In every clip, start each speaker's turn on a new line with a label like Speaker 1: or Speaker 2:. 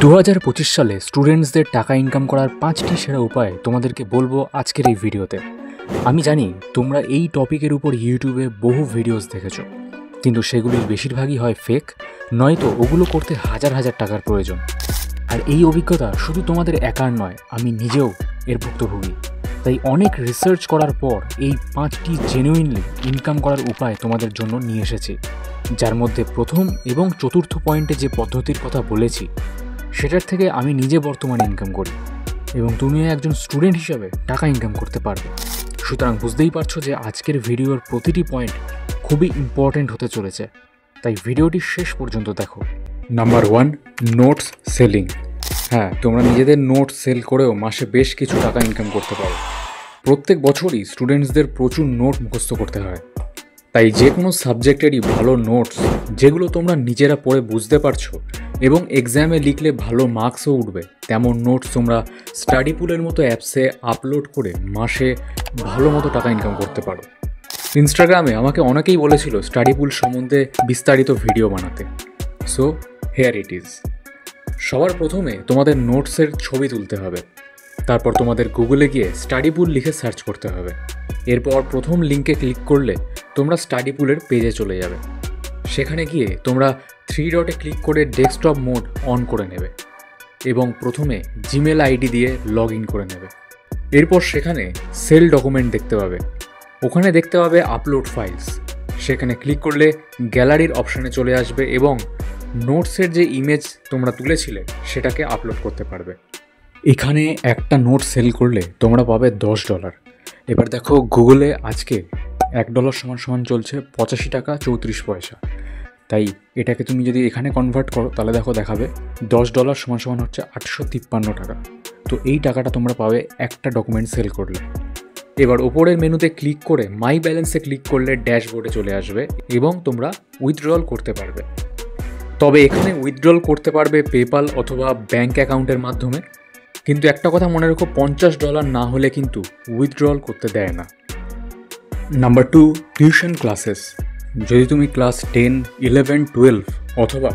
Speaker 1: 2025 সালে স্টুডেন্টসদের টাকা ইনকাম করার 5টি সেরা উপায় তোমাদেরকে বলবো আজকের এই ভিডিওতে। আমি জানি তোমরা এই টপিকের উপর ইউটিউবে বহু ভিডিওস দেখেছো, কিন্তু সেগুলির বেশিরভাগই হয় ফেক, নয়তো ওগুলো করতে হাজার হাজার টাকার প্রয়োজন। আর এই অভিজ্ঞতা শুধু তোমাদের একার নয়, আমি নিজেও এর ভুক্তভোগী। তাই অনেক রিসার্চ করার পর এই 5টি জেনুইনলি ইনকাম করার উপায় তোমাদের জন্য নিয়ে এসেছি, যার মধ্যে প্রথম এবং চতুর্থ পয়েন্টে যে পদ্ধতির কথা বলেছি সেটার থেকে আমি নিজে বর্তমানে ইনকাম করি এবং তুমিও একজন স্টুডেন্ট হিসাবে টাকা ইনকাম করতে পারবে। সুতরাং বুঝতেই পারছো যে আজকের ভিডিওর প্রতিটি পয়েন্ট খুবই ইম্পর্ট্যান্ট হতে চলেছে, তাই ভিডিওটি শেষ পর্যন্ত দেখো। Number 1, notes selling. হ্যাঁ, তোমরা নিজেদের নোটস সেল করেও মাসে বেশ কিছু টাকা ইনকাম করতে পারো। প্রত্যেক বছরই স্টুডেন্টসদের প্রচুর নোট মুখস্থ করতে হয়, তাই যে কোনো সাবজেক্টেরই ভালো নোটস যেগুলো তোমরা নিজেরা পড়ে বুঝতে পারছো এবং এক্সামে লিখলে ভালো মার্কসও উঠবে, তেমন নোটস তোমরা স্টাডি পুলের মতো অ্যাপসে আপলোড করে মাসে ভালো মতো টাকা ইনকাম করতে পারো। ইনস্টাগ্রামে আমাকে অনেকেই বলেছিল স্টাডি পুল সম্বন্ধে বিস্তারিত ভিডিও বানাতে, সো হেয়ার ইট ইজ। সবার প্রথমে তোমাদের নোটসের ছবি তুলতে হবে, তারপর তোমাদের গুগলে গিয়ে স্টাডি পুল লিখে সার্চ করতে হবে। এরপর প্রথম লিঙ্কে ক্লিক করলে তোমরা স্টাডি পুলের পেজে চলে যাবে। সেখানে গিয়ে তোমরা 3 ডটে ক্লিক করে ডেস্কটপ মোড অন করে নেবে এবং প্রথমে জিমেল আইডি দিয়ে লগ ইন করে নেবে। এরপর সেখানে সেল ডকুমেন্ট দেখতে পাবে, ওখানে দেখতে পাবে আপলোড ফাইলস। সেখানে ক্লিক করলে গ্যালারির অপশানে চলে আসবে এবং নোটসের যে ইমেজ তোমরা তুলেছিলে সেটাকে আপলোড করতে পারবে। এখানে একটা নোট সেল করলে তোমরা পাবে $10। এবার দেখো গুগলে আজকে $1 চলছে 85 টাকা 34 পয়সা, তাই এটাকে তুমি যদি এখানে কনভার্ট করো তাহলে দেখো দেখাবে $10 হচ্ছে 853 টাকা। তো এই টাকাটা তোমরা পাবে একটা ডকুমেন্ট সেল করলে। এবার ওপরের মেনুতে ক্লিক করে মাই ব্যালেন্সে ক্লিক করলে ড্যাশবোর্ডে চলে আসবে এবং তোমরা উইথড্রল করতে পারবে। তবে এখানে উইথড্রল করতে পারবে পেপাল অথবা ব্যাঙ্ক অ্যাকাউন্টের মাধ্যমে, কিন্তু একটা কথা মনে রেখো, $50 না হলে কিন্তু উইথড্রল করতে দেয় না। Number 2, tuition classes. যদি তুমি ক্লাস 10, 11, 12 অথবা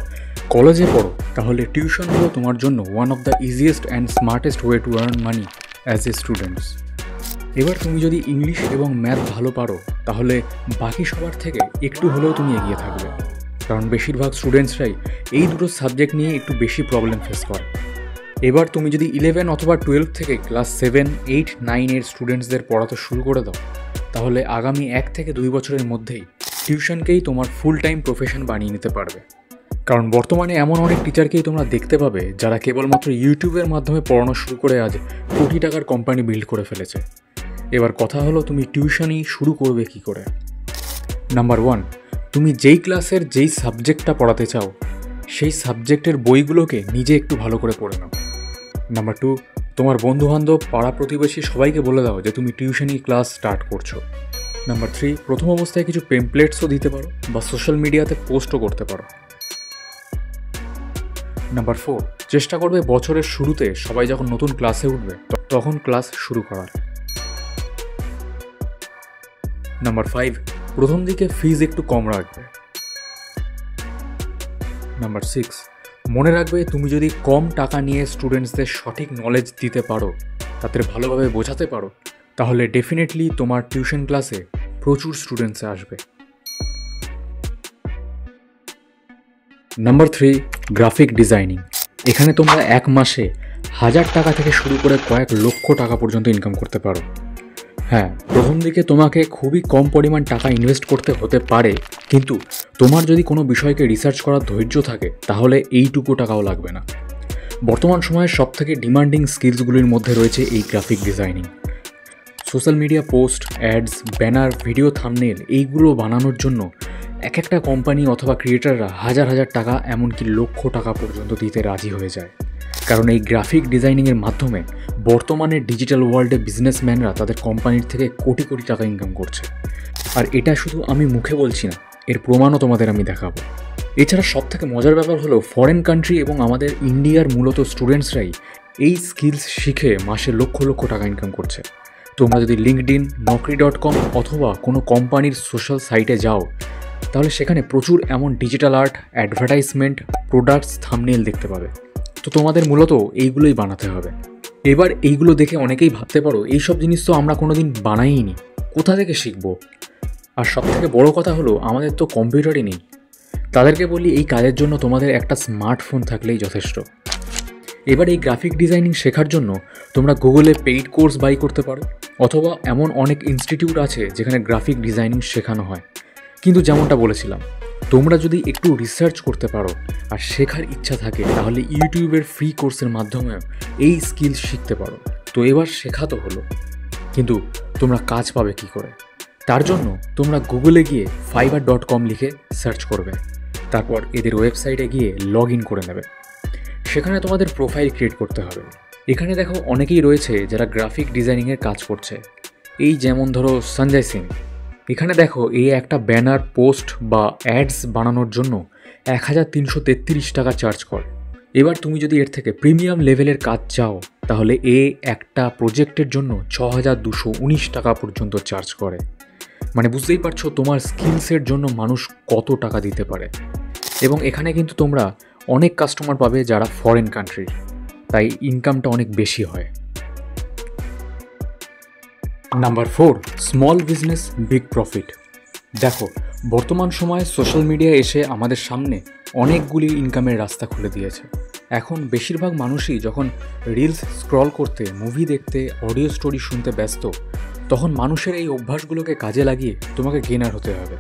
Speaker 1: কলেজে পড়ো, তাহলে টিউশন হলো তোমার জন্য one of the easiest and smartest way to earn money as a students. এবার তুমি যদি ইংলিশ এবং ম্যাথ ভালো পারো, তাহলে বাকি সবার থেকে একটু হলেও তুমি এগিয়ে থাকবে, কারণ বেশিরভাগ স্টুডেন্টসরাই এই দুটো সাবজেক্ট নিয়ে একটু বেশি প্রবলেম ফেস করে। এবার তুমি যদি 11 অথবা 12 থেকে ক্লাস 7, 8, 9 এর স্টুডেন্টসদের পড়াতে শুরু করে দাও, তাহলে আগামী 1 থেকে 2 বছরের মধ্যেই টিউশনকেই তোমার ফুল টাইম প্রফেশন বানিয়ে নিতে পারবে। কারণ বর্তমানে এমন অনেক টিচারকেই তোমরা দেখতে পাবে যারা কেবলমাত্র ইউটিউবের মাধ্যমে পড়ানো শুরু করে আজ কোটি টাকার কোম্পানি বিল্ড করে ফেলেছে। এবার কথা হলো তুমি টিউশনই শুরু করবে কি করে। নাম্বার 1, তুমি যেই ক্লাসের যেই সাবজেক্টটা পড়াতে চাও সেই সাবজেক্টের বইগুলোকে নিজে একটু ভালো করে পড়ে নাও। নাম্বার 2, তোমার বন্ধুবান্ধব, পাড়া প্রতিবেশী সবাইকে বলে দাও যে তুমি টিউশনি ক্লাস স্টার্ট করছো। নাম্বার 3, প্রথম অবস্থায় কিছু পেমপ্লেটসও দিতে পারো বা সোশ্যাল মিডিয়াতে পোস্টও করতে পারো। নাম্বার 4, চেষ্টা করবে বছরের শুরুতে সবাই যখন নতুন ক্লাসে উঠবে তখন ক্লাস শুরু করার। নাম্বার 5, প্রথম দিকে ফিজ একটু কম রাখবে। নাম্বার 6, মনে রাখবে তুমি যদি কম টাকা নিয়ে স্টুডেন্টসদের সঠিক নলেজ দিতে পারো, তাদের ভালোভাবে বোঝাতে পারো, তাহলে ডেফিনেটলি তোমার টিউশন ক্লাসে প্রচুর স্টুডেন্টস আসবে। Number 3, graphic designing. এখানে তোমরা এক মাসে 1000 টাকা থেকে শুরু করে কয়েক লক্ষ টাকা পর্যন্ত ইনকাম করতে পারো। হ্যাঁ, প্রথম দিকে তোমাকে খুবই কম পরিমাণ টাকা ইনভেস্ট করতে হতে পারে, কিন্তু তোমার যদি কোনো বিষয়কে রিসার্চ করার ধৈর্য থাকে তাহলে এইটুকু টাকাও লাগবে না। বর্তমান সময়ে সবথেকে ডিমান্ডিং স্কিলসগুলির মধ্যে রয়েছে এই graphic designing. Social media post, ads, banner, video thumbnail এইগুলো বানানোর জন্য এক একটা কোম্পানি অথবা ক্রিয়েটাররা হাজার হাজার টাকা, এমনকি লক্ষ টাকা পর্যন্ত দিতে রাজি হয়ে যায়। কারণ এই গ্রাফিক ডিজাইনিংয়ের মাধ্যমে বর্তমানে ডিজিটাল ওয়ার্ল্ডে বিজনেসম্যানরা তাদের কোম্পানির থেকে কোটি কোটি টাকা ইনকাম করছে। আর এটা শুধু আমি মুখে বলছি না, এর প্রমাণও তোমাদের আমি দেখাবো। এছাড়া সবথেকে মজার ব্যাপার হলো ফরেন কান্ট্রি এবং আমাদের ইন্ডিয়ার মূলত স্টুডেন্টসরাই এই স্কিলস শিখে মাসে লক্ষ লক্ষ টাকা ইনকাম করছে। তোমরা যদি লিঙ্কডইন, naukri.com অথবা কোনো কোম্পানির সোশ্যাল সাইটে যাও, তাহলে সেখানে প্রচুর এমন digital art, advertisement, products, thumbnail দেখতে পাবে। তো তোমাদের মূলত এইগুলোই বানাতে হবে। এবার এইগুলো দেখে অনেকেই ভাবতে পারো এইসব জিনিস তো আমরা কোনো দিন বানাইনি, কোথা থেকে শিখবো? আর সবথেকে বড় কথা হলো আমাদের তো কম্পিউটারই নেই। তাদেরকে বলি এই কাজের জন্য তোমাদের একটা স্মার্টফোন থাকলেই যথেষ্ট। এবার এই গ্রাফিক ডিজাইনিং শেখার জন্য তোমরা গুগলে পেইড কোর্স বাই করতে পারো, অথবা এমন অনেক ইনস্টিটিউট আছে যেখানে গ্রাফিক ডিজাইনিং শেখানো হয়। কিন্তু যেমনটা বলেছিলাম, তোমরা যদি একটু রিসার্চ করতে পারো আর শেখার ইচ্ছা থাকে তাহলে ইউটিউবের ফ্রি কোর্সের মাধ্যমে এই স্কিল শিখতে পারো। তো এবার শেখা তো হলো, কিন্তু তোমরা কাজ পাবে কি করে? তার জন্য তোমরা গুগলে গিয়ে fiverr.com লিখে সার্চ করবে, তারপর এদের ওয়েবসাইটে গিয়ে লগ ইন করে নেবে। সেখানে তোমাদের প্রোফাইল ক্রিয়েট করতে হবে। এখানে দেখো অনেকেই রয়েছে যারা গ্রাফিক ডিজাইনিংয়ের কাজ করছে, এই যেমন ধরো সঞ্জয় সিং। এখানে দেখো এই একটা ব্যানার, পোস্ট বা অ্যাডস বানানোর জন্য 1333 টাকা চার্জ করে। এবার তুমি যদি এর থেকে প্রিমিয়াম লেভেলের কাজ চাও তাহলে একটা প্রজেক্টের জন্য 6219 টাকা পর্যন্ত চার্জ করে। মানে বুঝতেই পারছো তোমার স্কিলসের জন্য মানুষ কত টাকা দিতে পারে। এবং এখানে কিন্তু তোমরা অনেক কাস্টমার পাবে যারা ফরেন কান্ট্রির, তাই ইনকামটা অনেক বেশি হয়। Number 4, small business big profit. দেখো বর্তমান সময়ে সোশ্যাল মিডিয়া এসে আমাদের সামনে অনেকগুলি ইনকামের রাস্তা খুলে দিয়েছে। এখন বেশিরভাগ মানুষই যখন রিলস স্ক্রল করতে, মুভি দেখতে, অডিও স্টোরি শুনতে ব্যস্ত, তখন মানুষের এই অভ্যাসগুলোকে কাজে লাগিয়ে তোমাকে গেনার হতে হবে।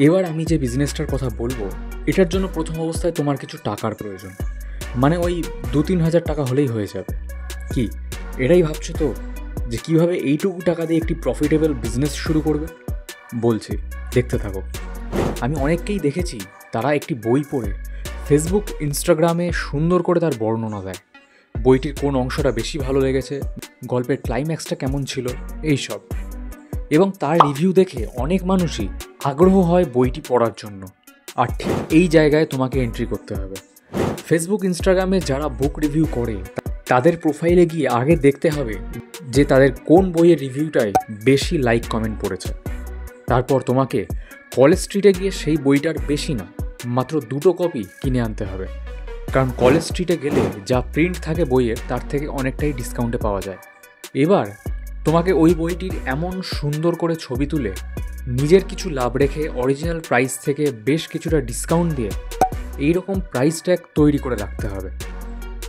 Speaker 1: এবার আমি যে বিজনেসটার কথা বলবো এটার জন্য প্রথম অবস্থায় তোমার কিছু টাকার প্রয়োজন, মানে ওই 2-3 হাজার টাকা হলেই হয়ে যাবে। কি এটাই ভাবছো তো যে কীভাবে এইটুকু টাকা দিয়ে একটি প্রফিটেবল বিজনেস শুরু করবে? বলছি, দেখতে থাকো। আমি অনেককেই দেখেছি তারা একটি বই পড়ে ফেসবুক, ইনস্টাগ্রামে সুন্দর করে তার বর্ণনা দেয়, বইটির কোন অংশটা বেশি ভালো লেগেছে, গল্পের ক্লাইম্যাক্সটা কেমন ছিল, এইসব। এবং তার রিভিউ দেখে অনেক মানুষই আগ্রহ হয় বইটি পড়ার জন্য। আর ঠিক এই জায়গায় তোমাকে এন্ট্রি করতে হবে। ফেসবুক, ইনস্টাগ্রামে যারা বুক রিভিউ করে তাদের প্রোফাইলে গিয়ে আগে দেখতে হবে যে তাদের কোন বইয়ের রিভিউটায় বেশি লাইক কমেন্ট পড়েছে। তারপর তোমাকে কলেজ স্ট্রিটে গিয়ে সেই বইটার বেশি না, মাত্র 2টো কপি কিনে আনতে হবে। কারণ কলেজ স্ট্রিটে গেলে যা প্রিন্ট থাকে বইয়ের তার থেকে অনেকটাই ডিসকাউন্টে পাওয়া যায়। এবার তোমাকে ওই বইটির এমন সুন্দর করে ছবি তুলে নিজের কিছু লাভ রেখে অরিজিনাল প্রাইস থেকে বেশ কিছুটা ডিসকাউন্ট দিয়ে এইরকম প্রাইস ট্যাগ তৈরি করে রাখতে হবে।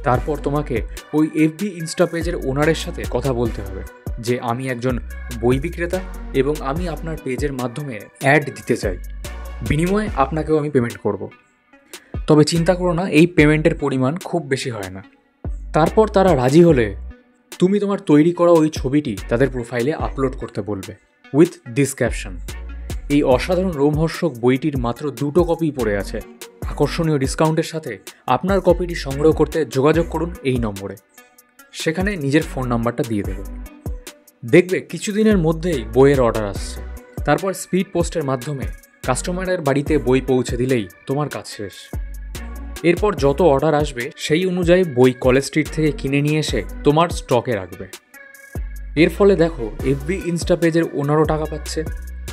Speaker 1: তারপর তোমাকে ওই এফবি ইনস্টা পেজের ওনারের সাথে কথা বলতে হবে যে আমি একজন বই বিক্রেতা এবং আমি আপনার পেজের মাধ্যমে অ্যাড দিতে চাই, বিনিময়ে আপনাকেও আমি পেমেন্ট করব। তবে চিন্তা করো না, এই পেমেন্টের পরিমাণ খুব বেশি হয় না। তারপর তারা রাজি হলে তুমি তোমার তৈরি করা ওই ছবিটি তাদের প্রোফাইলে আপলোড করতে বলবে উইথ দিস ক্যাপশন: এই অসাধারণ রোমহর্ষক বইটির মাত্র 2টো কপি পড়ে আছে, আকর্ষণীয় ডিসকাউন্টের সাথে আপনার কপিটি সংগ্রহ করতে যোগাযোগ করুন এই নম্বরে। সেখানে নিজের ফোন নাম্বারটা দিয়ে দেবে। দেখবে কিছুদিনের মধ্যেই বইয়ের অর্ডার আসছে। তারপর স্পিড পোস্টের মাধ্যমে কাস্টমারের বাড়িতে বই পৌঁছে দিলেই তোমার কাজ শেষ। এরপর যত অর্ডার আসবে সেই অনুযায়ী বই কলেজ স্ট্রিট থেকে কিনে নিয়ে এসে তোমার স্টকে রাখবে। এর ফলে দেখো এফবি ইনস্টা পেজের ওনারও টাকা পাচ্ছে,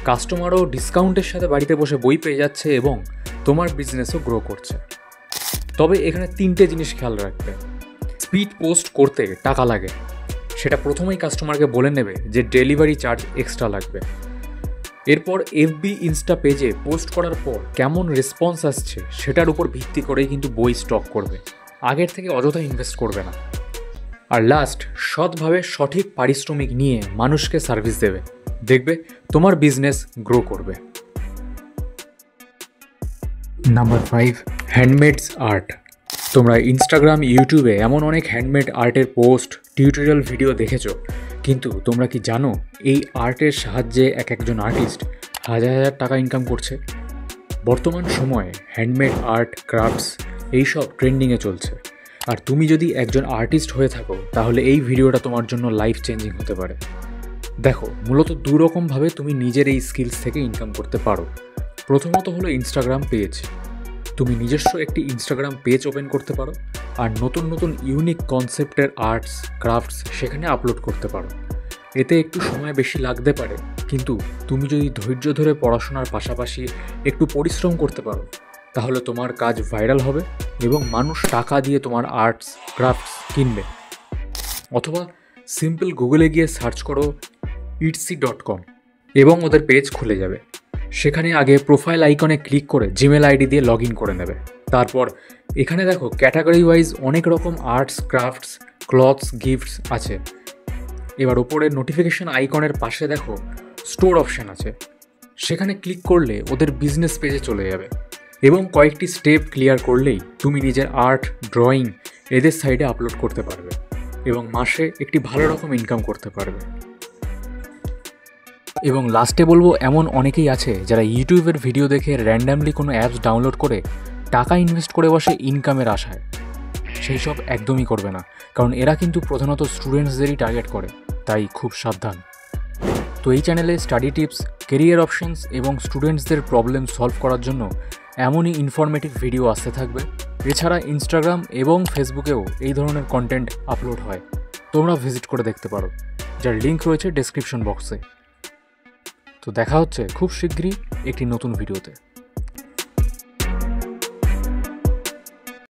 Speaker 1: কাস্টমারও ডিসকাউন্টের সাথে বাড়িতে বসে বই পেয়ে যাচ্ছে এবং তোমার বিজনেসও গ্রো করছে। তবে এখানে 3টে জিনিস খেয়াল রাখবে। স্পিড পোস্ট করতে টাকা লাগে, সেটা প্রথমেই কাস্টমারকে বলে নেবে যে ডেলিভারি চার্জ এক্সট্রা লাগবে। এরপর এফবি ইনস্টা পেজে পোস্ট করার পর কেমন রেসপন্স আসছে সেটার উপর ভিত্তি করেই কিন্তু বই স্টক করবে, আগের থেকে অযথা ইনভেস্ট করবে না। আর লাস্ট, সৎভাবে সঠিক পারিশ্রমিক নিয়ে মানুষকে সার্ভিস দেবে, দেখবে তোমার বিজনেস গ্রো করবে। Number 5, handmades art. তোমরা ইনস্টাগ্রাম, ইউটিউবে এমন অনেক হ্যান্ডমেড আর্টের পোস্ট, টিউটোরিয়াল ভিডিও দেখেছো, কিন্তু তোমরা কি জানো এই আর্টের সাহায্যে একজন আর্টিস্ট হাজার হাজার টাকা ইনকাম করছে? বর্তমান সময়ে হ্যান্ডমেড আর্ট, ক্রাফটস এইসব ট্রেন্ডিংয়ে চলছে। আর তুমি যদি একজন আর্টিস্ট হয়ে থাকো তাহলে এই ভিডিওটা তোমার জন্য লাইফ চেঞ্জিং হতে পারে। দেখো মূলত 2 রকমভাবে তুমি নিজের এই স্কিলস থেকে ইনকাম করতে পারো। প্রথমত হলো ইনস্টাগ্রাম পেজ। তুমি নিজস্ব একটি ইনস্টাগ্রাম পেজ ওপেন করতে পারো আর নতুন নতুন ইউনিক কনসেপ্টের আর্টস, ক্রাফটস সেখানে আপলোড করতে পারো। এতে একটু সময় বেশি লাগতে পারে, কিন্তু তুমি যদি ধৈর্য ধরে পড়াশোনার পাশাপাশি একটু পরিশ্রম করতে পারো তাহলে তোমার কাজ ভাইরাল হবে এবং মানুষ টাকা দিয়ে তোমার আর্টস ক্রাফটস কিনবে। অথবা সিম্পল গুগলে গিয়ে সার্চ করো etsy.com এবং ওদের পেজ খুলে যাবে। সেখানে আগে প্রোফাইল আইকনে ক্লিক করে জিমেল আইডি দিয়ে লগ ইন করে নেবে। তারপর এখানে দেখো ক্যাটাগরি ওয়াইজ অনেক রকম আর্টস ক্রাফটস ক্লথস গিফটস আছে। এবার ওপরে নোটিফিকেশন আইকনের পাশে দেখো স্টোর অপশান আছে, সেখানে ক্লিক করলে ওদের বিজনেস পেজে চলে যাবে এবং কয়েকটি স্টেপ ক্লিয়ার করলেই তুমি নিজের আর্ট ড্রয়িং এদের সাইডে আপলোড করতে পারবে এবং মাসে একটি ভালো রকম ইনকাম করতে পারবে। এবং লাস্টে বলবো, এমন অনেকেই আছে যারা ইউটিউবের ভিডিও দেখে র্যান্ডামলি কোনো অ্যাপস ডাউনলোড করে টাকা ইনভেস্ট করে বসে ইনকামের আশায়। সেই সব একদমই করবে না, কারণ এরা কিন্তু প্রধানত স্টুডেন্টসদেরই টার্গেট করে, তাই খুব সাবধান। তো এই চ্যানেলে স্টাডি টিপস, কেরিয়ার অপশনস এবং স্টুডেন্টসদের প্রবলেম সলভ করার জন্য এমনই ইনফরমেটিভ ভিডিও আসতে থাকবে। এছাড়া ইনস্টাগ্রাম এবং ফেসবুকেও এই ধরনের কন্টেন্ট আপলোড হয়, তোমরা ভিজিট করে দেখতে পারো, যার লিঙ্ক রয়েছে ডেসক্রিপশন বক্সে। তো দেখা হচ্ছে খুব শীঘ্রই একটি নতুন ভিডিওতে।